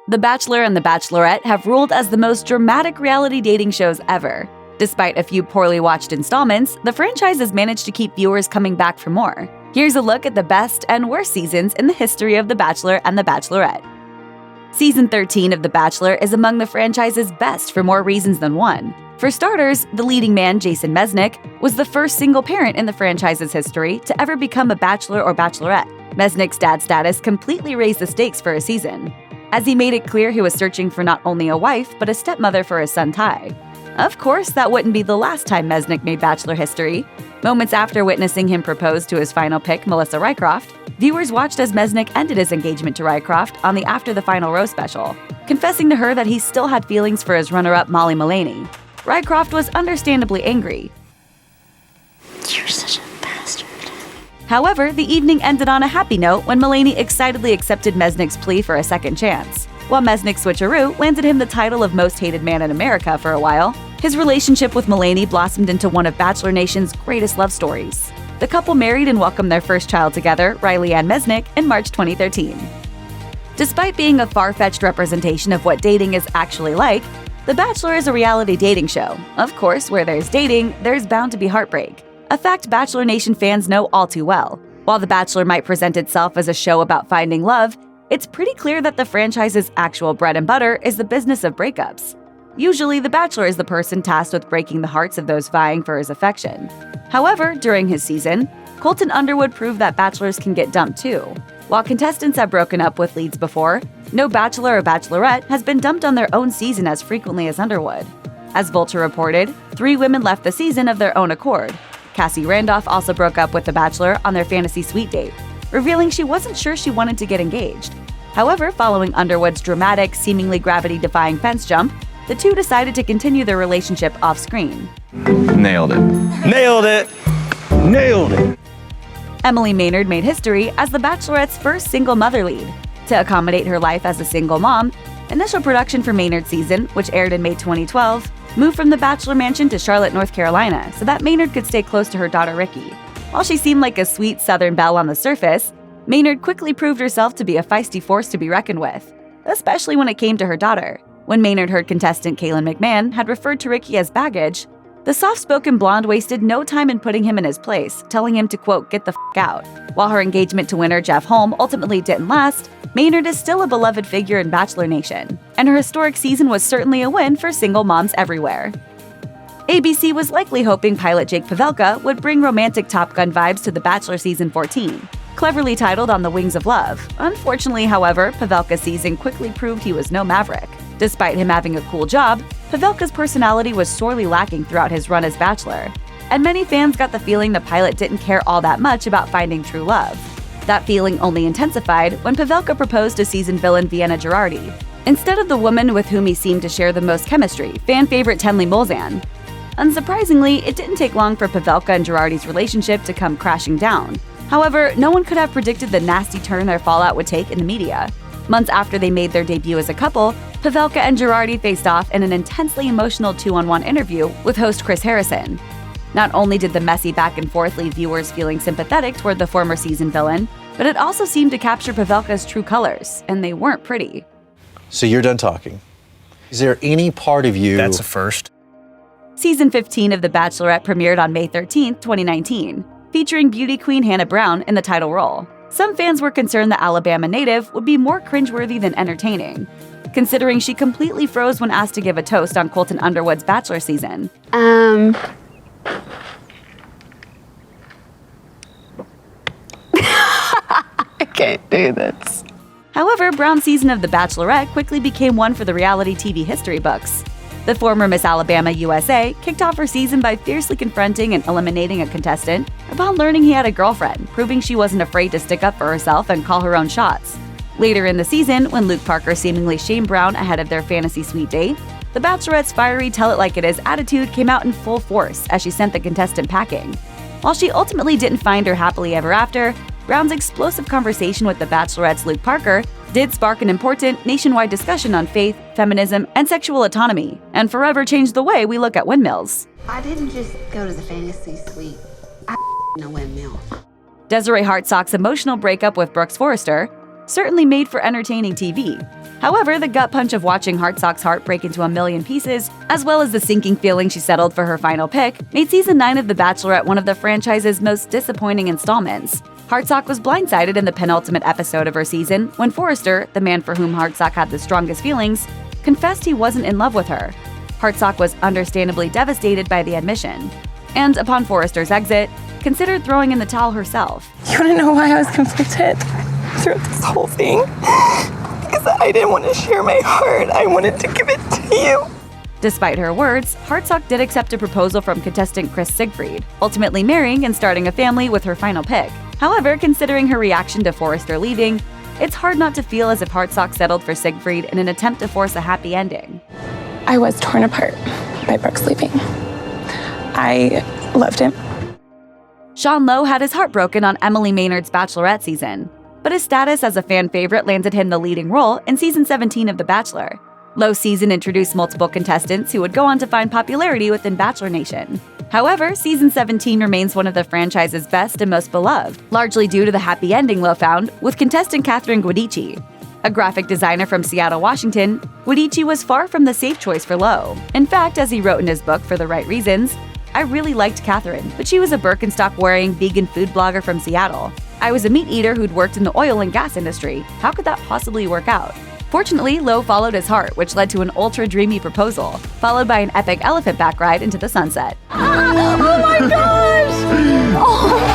The Bachelor and The Bachelorette have ruled as the most dramatic reality dating shows ever. Despite a few poorly watched installments, the franchise has managed to keep viewers coming back for more. Here's a look at the best and worst seasons in the history of The Bachelor and The Bachelorette. Season 13 of The Bachelor is among the franchise's best for more reasons than one. For starters, the leading man, Jason Mesnick, was the first single parent in the franchise's history to ever become a bachelor or bachelorette. Mesnick's dad status completely raised the stakes for a season, as he made it clear he was searching for not only a wife, but a stepmother for his son Ty. Of course, that wouldn't be the last time Mesnick made Bachelor history. Moments after witnessing him propose to his final pick, Melissa Rycroft, viewers watched as Mesnick ended his engagement to Rycroft on the After the Final Rose special, confessing to her that he still had feelings for his runner-up Molly Mullaney. Rycroft was understandably angry. You're such a bastard. However, the evening ended on a happy note when Mullaney excitedly accepted Mesnick's plea for a second chance. While Mesnick's switcheroo landed him the title of Most Hated Man in America for a while, his relationship with Mullaney blossomed into one of Bachelor Nation's greatest love stories. The couple married and welcomed their first child together, Riley Ann Mesnick, in March 2013. Despite being a far-fetched representation of what dating is actually like, The Bachelor is a reality dating show. Of course, where there's dating, there's bound to be heartbreak, a fact Bachelor Nation fans know all too well. While The Bachelor might present itself as a show about finding love, it's pretty clear that the franchise's actual bread and butter is the business of breakups. Usually, The Bachelor is the person tasked with breaking the hearts of those vying for his affection. However, during his season, Colton Underwood proved that bachelors can get dumped too. While contestants have broken up with leads before, no bachelor or bachelorette has been dumped on their own season as frequently as Underwood. As Vulture reported, 3 women left the season of their own accord. Cassie Randolph also broke up with The Bachelor on their fantasy suite date, revealing she wasn't sure she wanted to get engaged. However, following Underwood's dramatic, seemingly gravity-defying fence jump, the two decided to continue their relationship off-screen. Nailed it. Nailed it. Nailed it. Emily Maynard made history as The Bachelorette's first single mother lead. To accommodate her life as a single mom, initial production for Maynard's season, which aired in May 2012, moved from the Bachelor Mansion to Charlotte, North Carolina, so that Maynard could stay close to her daughter Ricky. While she seemed like a sweet Southern belle on the surface, Maynard quickly proved herself to be a feisty force to be reckoned with, especially when it came to her daughter. When Maynard heard contestant Kaylin McMahon had referred to Ricky as baggage, the soft-spoken blonde wasted no time in putting him in his place, telling him to, quote, get the f*** out. While her engagement to winner Jeff Holm ultimately didn't last, Maynard is still a beloved figure in Bachelor Nation, and her historic season was certainly a win for single moms everywhere. ABC was likely hoping pilot Jake Pavelka would bring romantic Top Gun vibes to The Bachelor Season 14, cleverly titled On the Wings of Love. Unfortunately, however, Pavelka's season quickly proved he was no maverick. Despite him having a cool job, Pavelka's personality was sorely lacking throughout his run as Bachelor, and many fans got the feeling the pilot didn't care all that much about finding true love. That feeling only intensified when Pavelka proposed to season villain Vienna Girardi, instead of the woman with whom he seemed to share the most chemistry, fan favorite Tenley Molzan. Unsurprisingly, it didn't take long for Pavelka and Girardi's relationship to come crashing down. However, no one could have predicted the nasty turn their fallout would take in the media. Months after they made their debut as a couple, Pavelka and Girardi faced off in an intensely emotional 2-on-1 interview with host Chris Harrison. Not only did the messy back and forth leave viewers feeling sympathetic toward the former season villain, but it also seemed to capture Pavelka's true colors, and they weren't pretty. So you're done talking. Is there any part of you... That's a first. Season 15 of The Bachelorette premiered on May 13, 2019, featuring beauty queen Hannah Brown in the title role. Some fans were concerned the Alabama native would be more cringeworthy than entertaining, considering she completely froze when asked to give a toast on Colton Underwood's Bachelor season. I can't do this. However, Brown's season of The Bachelorette quickly became one for the reality TV history books. The former Miss Alabama USA kicked off her season by fiercely confronting and eliminating a contestant upon learning he had a girlfriend, proving she wasn't afraid to stick up for herself and call her own shots. Later in the season, when Luke Parker seemingly shamed Brown ahead of their fantasy suite date, The Bachelorette's fiery tell-it-like-it-is attitude came out in full force as she sent the contestant packing. While she ultimately didn't find her happily ever after, Brown's explosive conversation with The Bachelorette's Luke Parker did spark an important nationwide discussion on faith, feminism, and sexual autonomy, and forever changed the way we look at windmills. I didn't just go to the fantasy suite. I a windmill. Desiree Hartsock's emotional breakup with Brooks Forrester, certainly made for entertaining TV. However, the gut punch of watching Hartsock's heart break into a million pieces, as well as the sinking feeling she settled for her final pick, made Season 9 of The Bachelorette one of the franchise's most disappointing installments. Hartsock was blindsided in the penultimate episode of her season when Forrester, the man for whom Hartsock had the strongest feelings, confessed he wasn't in love with her. Hartsock was understandably devastated by the admission, and upon Forrester's exit, considered throwing in the towel herself. You want to know why I was conflicted throughout this whole thing? Because I didn't want to share my heart. I wanted to give it to you. Despite her words, Hartsock did accept a proposal from contestant Chris Siegfried, ultimately marrying and starting a family with her final pick. However, considering her reaction to Forrester leaving, it's hard not to feel as if Hartsock settled for Siegfried in an attempt to force a happy ending. I was torn apart by Brooks leaving. I loved him. Sean Lowe had his heart broken on Emily Maynard's Bachelorette season, but his status as a fan favorite landed him the leading role in Season 17 of The Bachelor. Lowe's season introduced multiple contestants who would go on to find popularity within Bachelor Nation. However, Season 17 remains one of the franchise's best and most beloved, largely due to the happy ending Lowe found with contestant Catherine Guidici. A graphic designer from Seattle, Washington, Guidici was far from the safe choice for Lowe. In fact, as he wrote in his book For the Right Reasons, I really liked Catherine, but she was a Birkenstock-wearing vegan food blogger from Seattle. I was a meat eater who'd worked in the oil and gas industry. How could that possibly work out? Fortunately, Lowe followed his heart, which led to an ultra-dreamy proposal, followed by an epic elephant back ride into the sunset. Oh my gosh! Oh.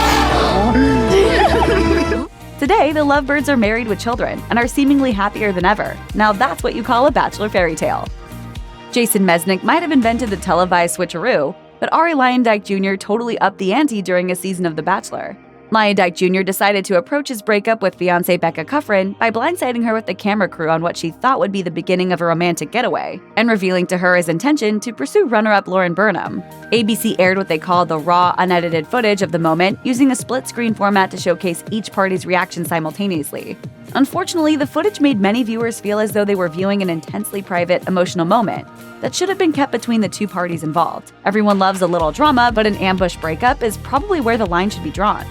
Today, the lovebirds are married with children and are seemingly happier than ever. Now that's what you call a Bachelor fairy tale. Jason Mesnick might have invented the televised switcheroo, but Arie Luyendyk Jr. totally upped the ante during a season of The Bachelor. Luyendyk Jr. decided to approach his breakup with fiancée Becca Kufrin by blindsiding her with the camera crew on what she thought would be the beginning of a romantic getaway, and revealing to her his intention to pursue runner-up Lauren Burnham. ABC aired what they called the raw, unedited footage of the moment, using a split-screen format to showcase each party's reaction simultaneously. Unfortunately, the footage made many viewers feel as though they were viewing an intensely private, emotional moment that should have been kept between the two parties involved. Everyone loves a little drama, but an ambush breakup is probably where the line should be drawn.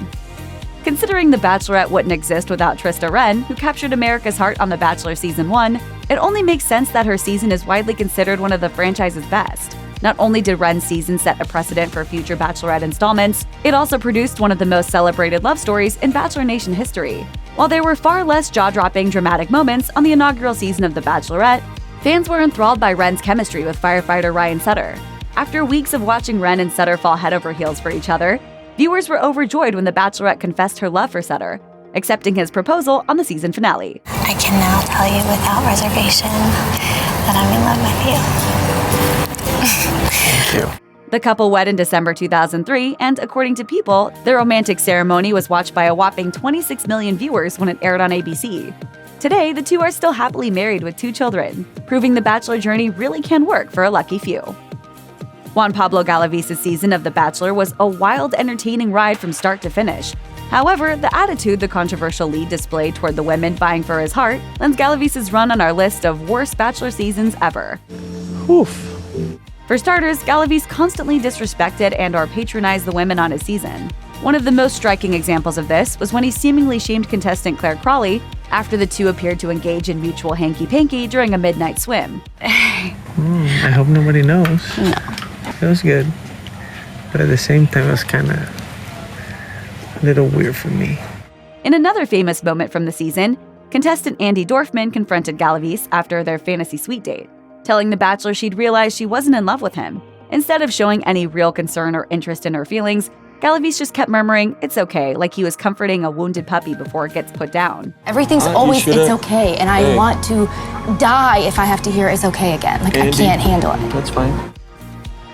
Considering The Bachelorette wouldn't exist without Trista Rehn, who captured America's heart on The Bachelor Season 1, it only makes sense that her season is widely considered one of the franchise's best. Not only did Rehn's season set a precedent for future Bachelorette installments, it also produced one of the most celebrated love stories in Bachelor Nation history. While there were far less jaw-dropping dramatic moments on the inaugural season of The Bachelorette, fans were enthralled by Rehn's chemistry with firefighter Ryan Sutter. After weeks of watching Rehn and Sutter fall head over heels for each other, viewers were overjoyed when The Bachelorette confessed her love for Sutter, accepting his proposal on the season finale. I can now tell you without reservation that I'm in love with you. Thank you. The couple wed in December 2003, and according to People, their romantic ceremony was watched by a whopping 26 million viewers when it aired on ABC. Today, the two are still happily married with 2 children, proving the Bachelor journey really can work for a lucky few. Juan Pablo Galavis' season of The Bachelor was a wild, entertaining ride from start to finish. However, the attitude the controversial lead displayed toward the women vying for his heart lands Galavis' run on our list of worst Bachelor seasons ever. Oof. For starters, Galavis constantly disrespected and/or patronized the women on his season. One of the most striking examples of this was when he seemingly shamed contestant Claire Crawley after the two appeared to engage in mutual hanky-panky during a midnight swim. I hope nobody knows. No. It was good. But at the same time, it was kind of a little weird for me. In another famous moment from the season, contestant Andy Dorfman confronted Galavis after their fantasy suite date, telling The Bachelor she'd realized she wasn't in love with him. Instead of showing any real concern or interest in her feelings, Galavis just kept murmuring, "It's okay," like he was comforting a wounded puppy before it gets put down. Everything's always, it's okay, and I want to die if I have to hear it's okay again. Like, I can't handle it. That's fine.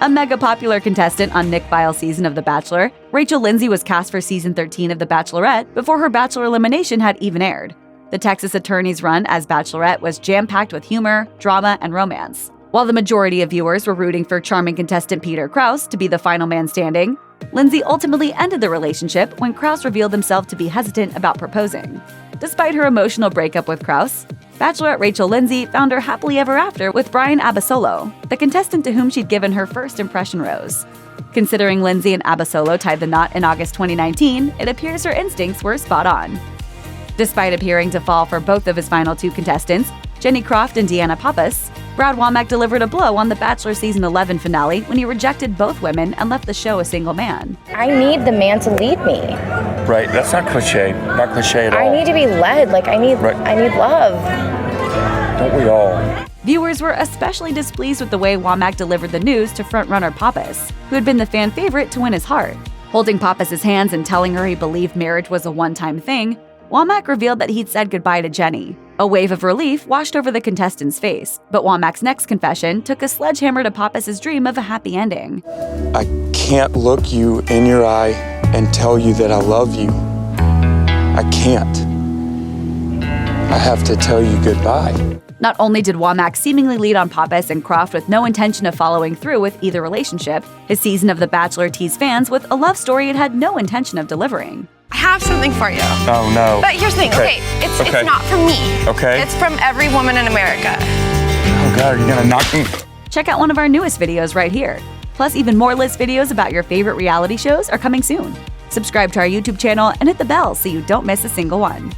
A mega popular contestant on Nick Viall's season of The Bachelor, Rachel Lindsay was cast for season 13 of The Bachelorette before her Bachelor elimination had even aired. The Texas attorney's run as Bachelorette was jam-packed with humor, drama, and romance. While the majority of viewers were rooting for charming contestant Peter Kraus to be the final man standing, Lindsay ultimately ended the relationship when Kraus revealed himself to be hesitant about proposing. Despite her emotional breakup with Kraus, Bachelorette Rachel Lindsay found her happily ever after with Brian Abasolo, the contestant to whom she'd given her first impression rose. Considering Lindsay and Abasolo tied the knot in August 2019, it appears her instincts were spot on. Despite appearing to fall for both of his final 2 contestants, Jenny Croft and Deanna Pappas, Brad Womack delivered a blow on the Bachelor Season 11 finale when he rejected both women and left the show a single man. I need the man to lead me. Right, that's not cliche. Not cliche at all. I need to be led. Like, I need love. Don't we all? Viewers were especially displeased with the way Womack delivered the news to frontrunner Pappas, who had been the fan favorite to win his heart. Holding Pappas' hands and telling her he believed marriage was a one-time thing, Womack revealed that he'd said goodbye to Jenny. A wave of relief washed over the contestant's face, but Womack's next confession took a sledgehammer to Pappas' dream of a happy ending. I can't look you in your eye and tell you that I love you. I can't. I have to tell you goodbye. Not only did Womack seemingly lead on Pappas and Croft with no intention of following through with either relationship, his season of The Bachelor teased fans with a love story it had no intention of delivering. I have something for you. Oh, no. But here's the thing, okay, it's not from me. Okay. It's from every woman in America. Oh, God, are you gonna knock me? Check out one of our newest videos right here. Plus, even more list videos about your favorite reality shows are coming soon. Subscribe to our YouTube channel and hit the bell so you don't miss a single one.